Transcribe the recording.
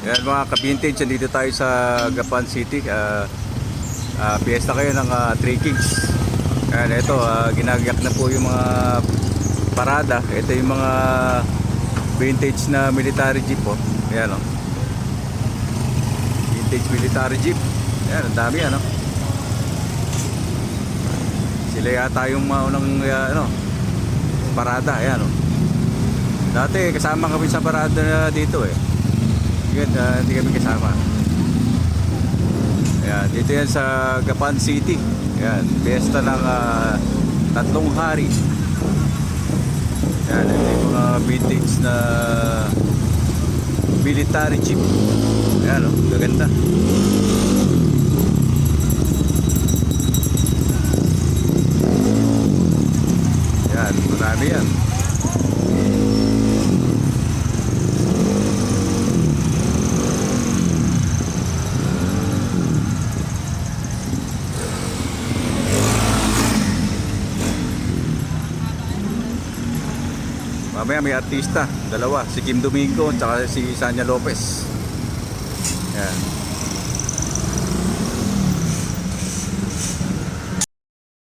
Yan mga ka-vintage, dito tayo sa Gapan City. Fiesta kayo ng Three Kings. Yan, ito, ginagayak na po yung mga parada. Ito yung mga vintage na military jeep po. Yan o. Vintage military jeep. Yan, ang dami ano. Sila yata yung maunang parada. Yan o. Dati kasama kami sa parada dito eh. Ngayon, hindi kami kasama. Ayan, dito yan sa Gapan City. Ayan, fiesta ng 3 hari. Ayan, ito yung mga vintage na military jeep. Ayan o, gaganda. Ayan, marami yan. Mamaya may artista, dalawa, si Kim Domingo at si Sanya Lopez. Yan.